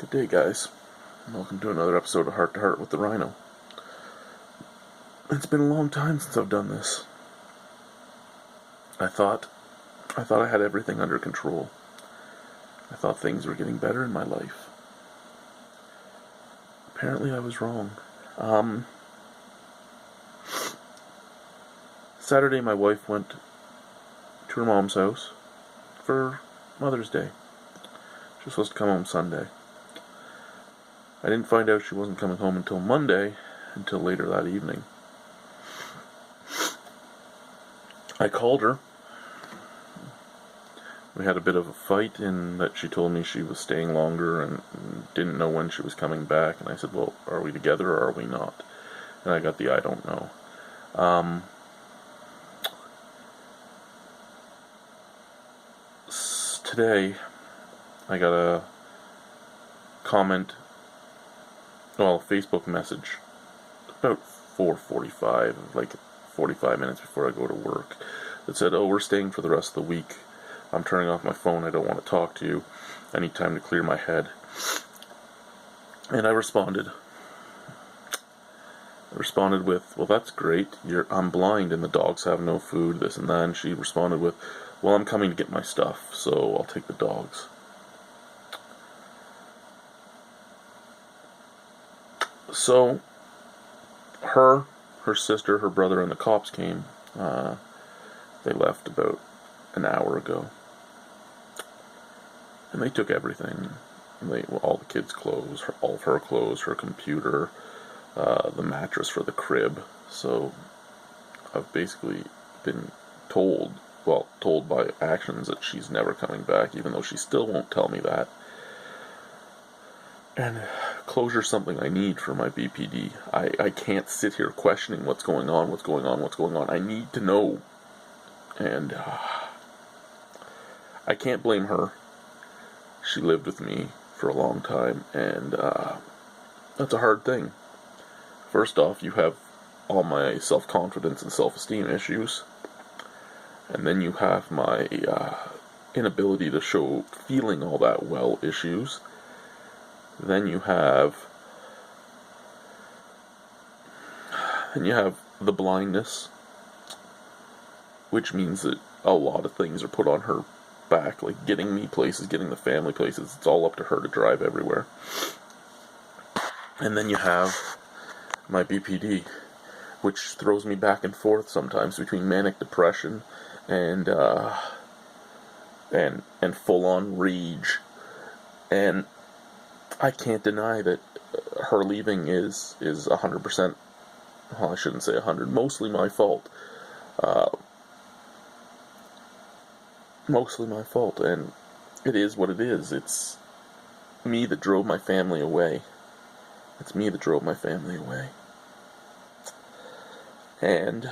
Good day, guys. Welcome to another episode of Heart to Heart with the Rhino. It's been a long time since I've done this. I thought I had everything under control. I thought things were getting better in my life. Apparently I was wrong. Saturday my wife went to her mom's house for Mother's Day. She was supposed to come home Sunday. I didn't find out she wasn't coming home until Monday, until later that evening. I called her. We had a bit of a fight in that she told me she was staying longer and didn't know when she was coming back. And I said, well, are we together or are we not? And I got the I don't know. Today, I got a comment, well, a Facebook message about 4:45, like 45 minutes before I go to work, that said, oh, we're staying for the rest of the week. I'm turning off my phone. I don't want to talk to you. I need time to clear my head. And I responded with, well, that's great. I'm blind and the dogs have no food, this and that. And she responded with, well, I'm coming to get my stuff, so I'll take the dogs. So, her sister, her brother, and the cops came. They left about an hour ago. And they took everything. All the kids' clothes, all of her clothes, her computer, the mattress for the crib. So, I've basically been told by actions that she's never coming back, even though she still won't tell me that. And closure's something I need for my BPD. I can't sit here questioning what's going on. I need to know. And I can't blame her. She lived with me for a long time, and that's a hard thing. First off, you have all my self-confidence and self-esteem issues. And then you have my inability to show feeling all that well issues. Then you have the blindness, which means that a lot of things are put on her back, like getting me places, getting the family places. It's all up to her to drive everywhere. And then you have my BPD, which throws me back and forth sometimes between manic depression and full-on rage. And I can't deny that her leaving is 100%, well, I shouldn't say 100, mostly my fault. Mostly my fault, and it is what it is. It's me that drove my family away. And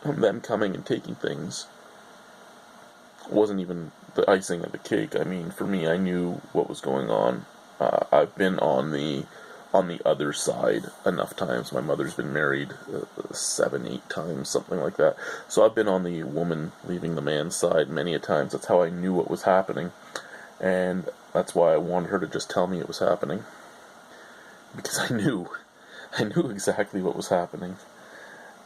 them coming and taking things wasn't even the icing of the cake. I mean, for me, I knew what was going on. I've been on the other side enough times. My mother's been married 7, 8 times, something like that. So I've been on the woman leaving the man's side many a times. That's how I knew what was happening. And that's why I wanted her to just tell me it was happening. Because I knew exactly what was happening.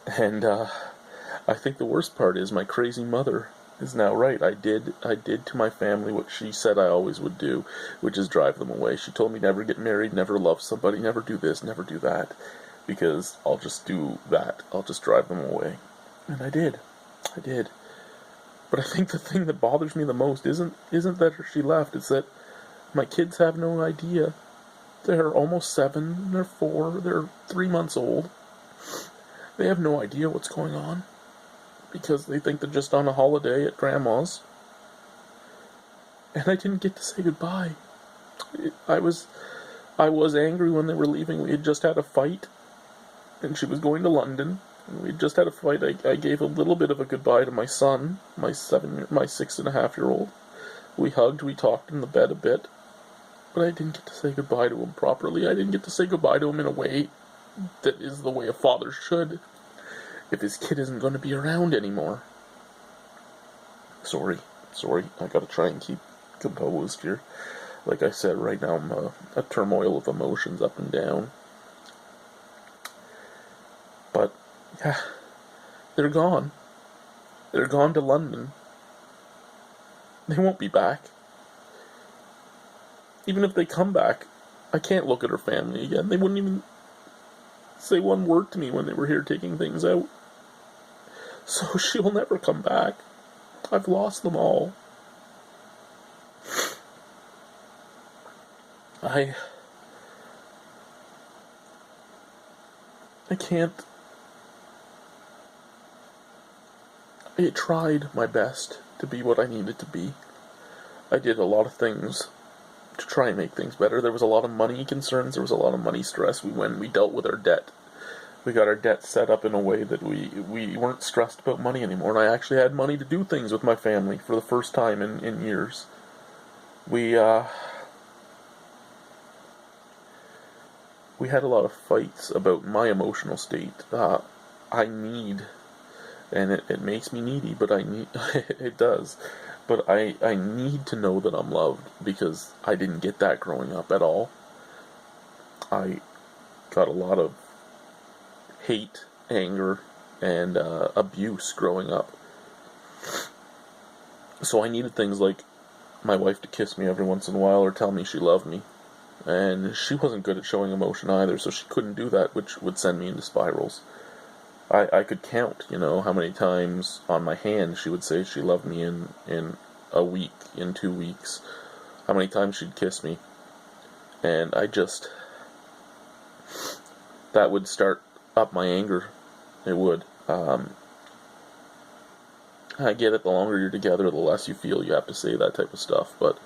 And I think the worst part is my crazy mother is now right. I did to my family what she said I always would do, which is drive them away. She told me never get married, never love somebody, never do this, never do that, because I'll just do that. I'll just drive them away. And I did. But I think the thing that bothers me the most isn't that she left, it's that my kids have no idea. They're almost 7, they're 4, they're 3 months old. They have no idea what's going on, because they think they're just on a holiday at Grandma's. And I didn't get to say goodbye. I was angry when they were leaving. We had just had a fight, and she was going to London. And we had just had a fight. I gave a little bit of a goodbye to my son, my 6.5-year-old. We hugged, we talked in the bed a bit. But I didn't get to say goodbye to him properly. I didn't get to say goodbye to him in a way that is the way a father should, if his kid isn't going to be around anymore. Sorry, I gotta try and keep composed here. Like I said, right now I'm a turmoil of emotions up and down. But, yeah, they're gone. They're gone to London. They won't be back. Even if they come back, I can't look at her family again. They wouldn't even say one word to me when they were here taking things out. So she'll never come back. I've lost them all. I can't. I tried my best to be what I needed to be. I did a lot of things to try and make things better. There was a lot of money concerns. There was a lot of money stress. We dealt with our debt. We got our debt set up in a way that we weren't stressed about money anymore. And I actually had money to do things with my family for the first time in years. We had a lot of fights about my emotional state. I need, and it makes me needy, but I need, it does. But I need to know that I'm loved, because I didn't get that growing up at all. I got a lot of hate, anger, and abuse growing up. So I needed things like my wife to kiss me every once in a while or tell me she loved me. And she wasn't good at showing emotion either, so she couldn't do that, which would send me into spirals. I could count, how many times on my hand she would say she loved me in a week, in 2 weeks. How many times she'd kiss me. And that would start up my anger. It would. I get it, the longer you're together, the less you feel you have to say that type of stuff. But,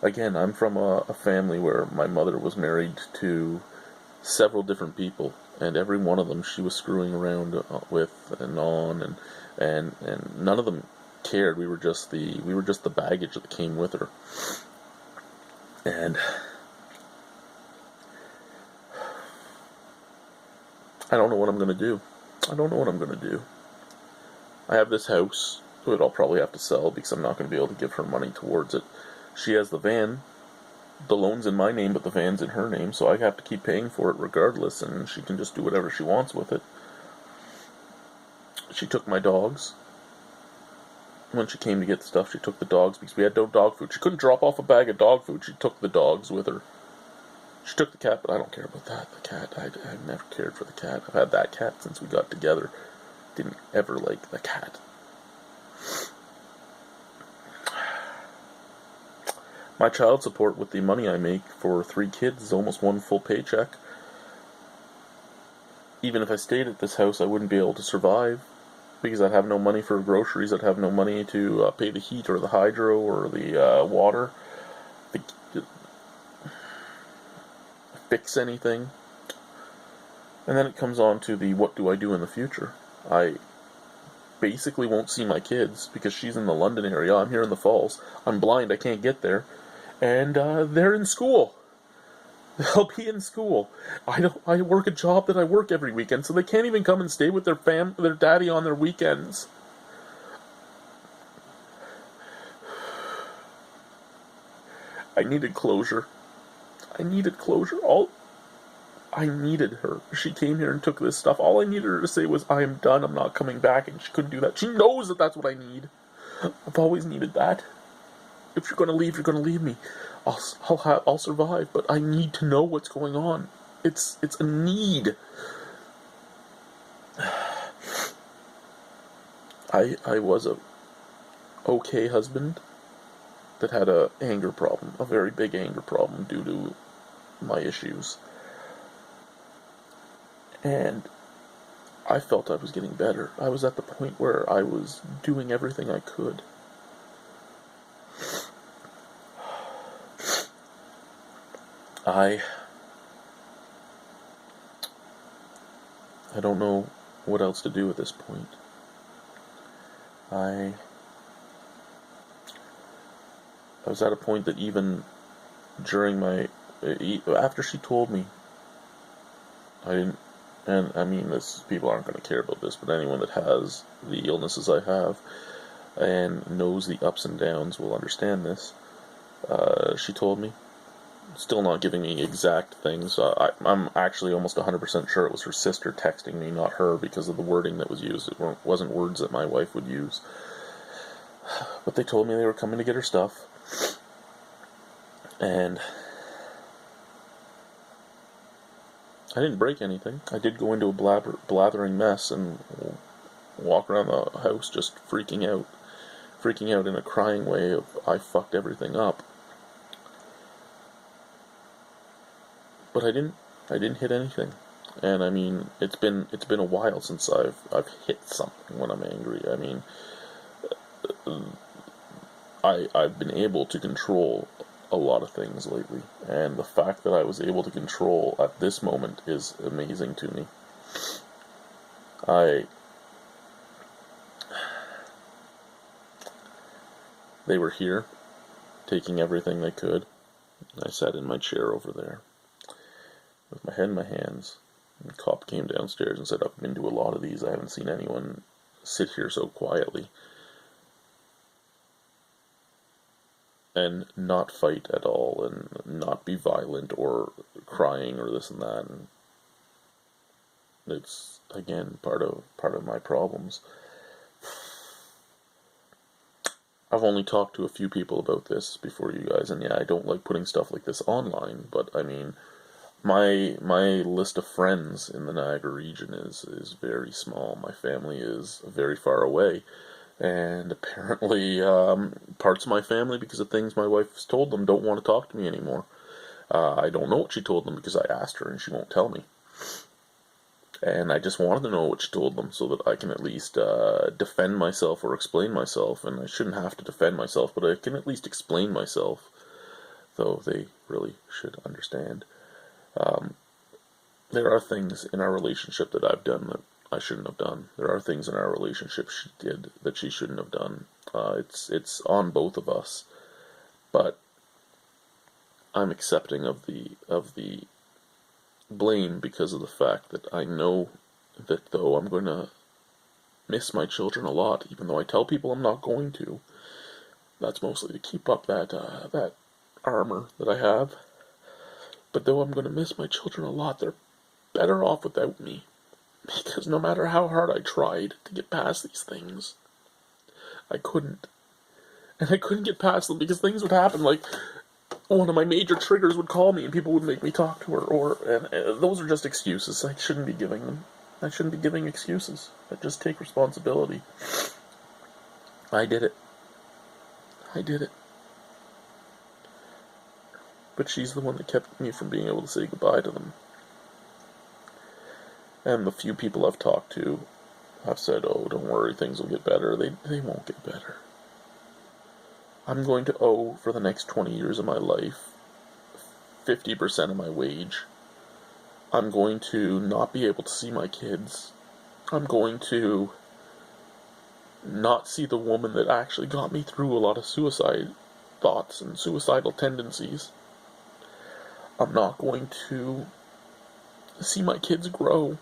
again, I'm from a family where my mother was married to several different people, and every one of them she was screwing around with and on, and none of them cared. We were just the baggage that came with her. And I don't know what I'm going to do. I have this house that I'll probably have to sell because I'm not going to be able to give her money towards it. She has the van. The loan's in my name, but the van's in her name, so I have to keep paying for it regardless, and she can just do whatever she wants with it. She took my dogs. When she came to get stuff, she took the dogs because we had no dog food. She couldn't drop off a bag of dog food. She took the dogs with her. She took the cat, but I don't care about that. The cat, I've never cared for the cat. I've had that cat since we got together. Didn't ever like the cat. My child support with the money I make for 3 kids is almost 1 full paycheck. Even if I stayed at this house, I wouldn't be able to survive because I'd have no money for groceries. I'd have no money to pay the heat or the hydro or the water, fix anything. And then it comes on to the what do I do in the future. I basically won't see my kids because she's in the London area. I'm here in the Falls. I'm blind. I can't get there. And they're in school. They'll be in school. I work a job that I work every weekend, so they can't even come and stay with their daddy on their weekends. I needed closure. I needed her. She came here and took this stuff. All I needed her to say was, I am done, I'm not coming back, and she couldn't do that. She knows that that's what I need. I've always needed that. If you're going to leave, you're going to leave me. I'll survive, but I need to know what's going on. It's a need. I was a okay husband that had a anger problem, a very big anger problem due to my issues. And I felt I was getting better. I was at the point where I was doing everything I could. I don't know what else to do at this point. I was at a point that even during after she told me, I didn't, and I mean, people aren't going to care about this, but anyone that has the illnesses I have and knows the ups and downs will understand this. She told me, still not giving me exact things. I'm actually almost 100% sure it was her sister texting me, not her, because of the wording that was used. It wasn't words that my wife would use. But they told me they were coming to get her stuff. And I didn't break anything. I did go into a blathering mess and walk around the house just freaking out in a crying way of I fucked everything up. But I didn't hit anything. And I mean, it's been a while since I've hit something when I'm angry. I mean, I've been able to control a lot of things lately, and the fact that I was able to control at this moment is amazing to me. They were here, taking everything they could. I sat in my chair over there, with my head in my hands. And the cop came downstairs and said, I've been to a lot of these. I haven't seen anyone sit here so quietly and not fight at all, and not be violent or crying or this and that. And it's, again, part of my problems. I've only talked to a few people about this before you guys, and yeah, I don't like putting stuff like this online, but I mean, my list of friends in the Niagara region is very small. My family is very far away, and apparently parts of my family, because of things my wife's told them, don't want to talk to me anymore. I don't know what she told them because I asked her and she won't tell me. And I just wanted to know what she told them so that I can at least defend myself or explain myself. And I shouldn't have to defend myself, but I can at least explain myself, though they really should understand. There are things in our relationship that I've done that I shouldn't have done. There are things in our relationship she did that she shouldn't have done. It's on both of us, but I'm accepting of the blame because of the fact that I know that though I'm going to miss my children a lot, even though I tell people I'm not going to. That's mostly to keep up that armor that I have. But though I'm going to miss my children a lot, they're better off without me. Because no matter how hard I tried to get past these things, I couldn't. And I couldn't get past them because things would happen, like one of my major triggers would call me and people would make me talk to her, and those are just excuses. I shouldn't be giving them. I shouldn't be giving excuses. I just take responsibility. I did it. But she's the one that kept me from being able to say goodbye to them. And the few people I've talked to have said, oh, don't worry, things will get better. They won't get better. I'm going to owe, for the next 20 years of my life, 50% of my wage. I'm going to not be able to see my kids. I'm going to not see the woman that actually got me through a lot of suicide thoughts and suicidal tendencies. I'm not going to see my kids grow.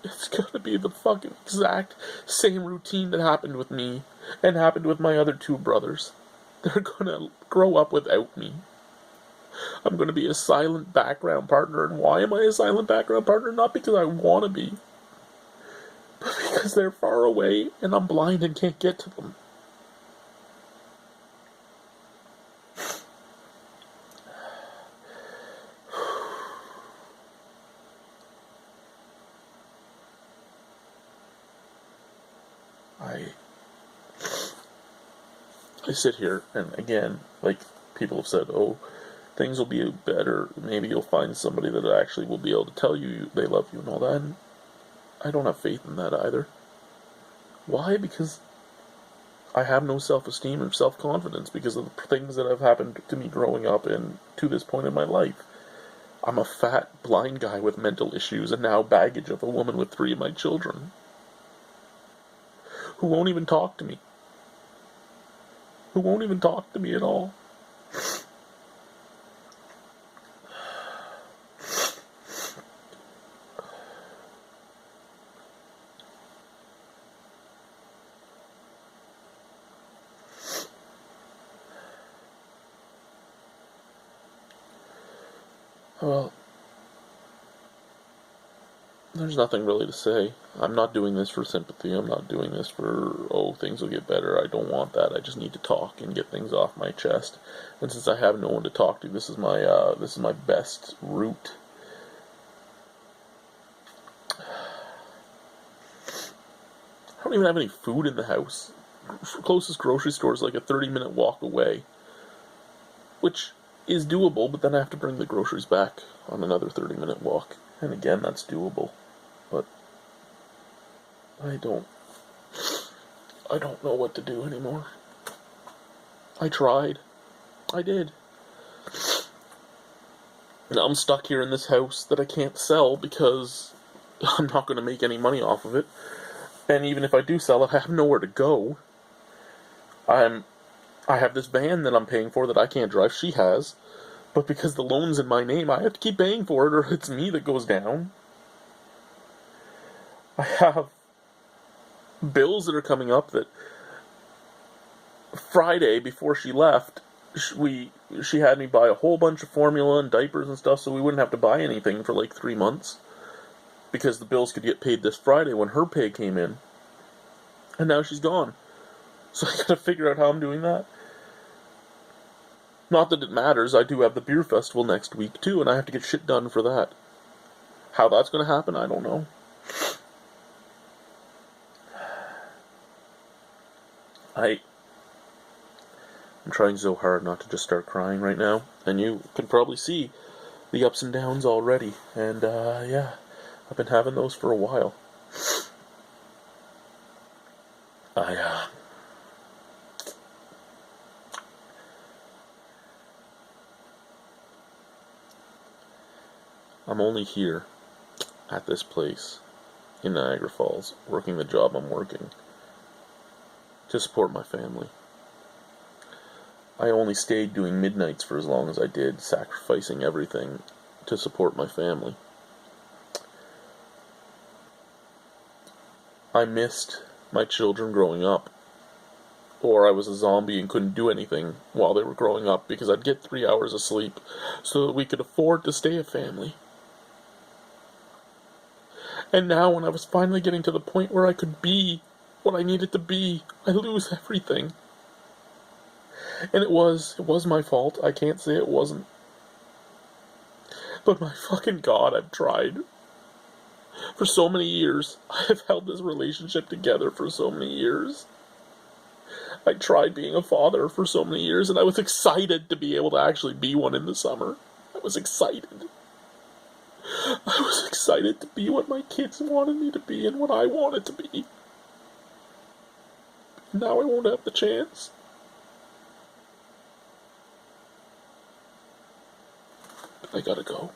It's gonna be the fucking exact same routine that happened with me and happened with my other two brothers. They're gonna grow up without me. I'm gonna be a silent background partner, and why am I a silent background partner? Not because I wanna be, but because they're far away and I'm blind and can't get to them. I sit here, and again, like people have said, oh, things will be better. Maybe you'll find somebody that actually will be able to tell you they love you and all that. And I don't have faith in that either. Why? Because I have no self-esteem or self-confidence because of the things that have happened to me growing up and to this point in my life. I'm a fat, blind guy with mental issues and now baggage of a woman with 3 of my children who won't even talk to me. Who won't even talk to me at all. Well, there's nothing really to say. I'm not doing this for sympathy. I'm not doing this for, oh, things will get better. I don't want that. I just need to talk and get things off my chest. And since I have no one to talk to, this is my best route. I don't even have any food in the house. Closest grocery store is like a 30-minute walk away, which is doable, but then I have to bring the groceries back on another 30-minute walk. And again, that's doable. But I don't know what to do anymore. I tried. I did. Now I'm stuck here in this house that I can't sell because I'm not going to make any money off of it. And even if I do sell it, I have nowhere to go. I have this van that I'm paying for that I can't drive. She has. But because the loan's in my name, I have to keep paying for it or it's me that goes down. I have bills that are coming up that Friday before she left, she had me buy a whole bunch of formula and diapers and stuff so we wouldn't have to buy anything for like 3 months. Because the bills could get paid this Friday when her pay came in. And now she's gone. So I gotta figure out how I'm doing that. Not that it matters, I do have the beer festival next week too, and I have to get shit done for that. How that's gonna happen, I don't know. I'm trying so hard not to just start crying right now, and you can probably see the ups and downs already, and yeah. I've been having those for a while. I'm only here at this place in Niagara Falls, working the job I'm working, to support my family. I only stayed doing midnights for as long as I did, sacrificing everything to support my family. I missed my children growing up, or I was a zombie and couldn't do anything while they were growing up because I'd get 3 hours of sleep so that we could afford to stay a family. And now when I was finally getting to the point where I could be what I needed to be, I lose everything. And it was my fault. I can't say it wasn't. But my fucking God, I've tried. For so many years. I have held this relationship together for so many years. I tried being a father for so many years, and I was excited to be able to actually be one in the summer. I was excited. I was excited to be what my kids wanted me to be and what I wanted to be. Now I won't have the chance. I gotta go.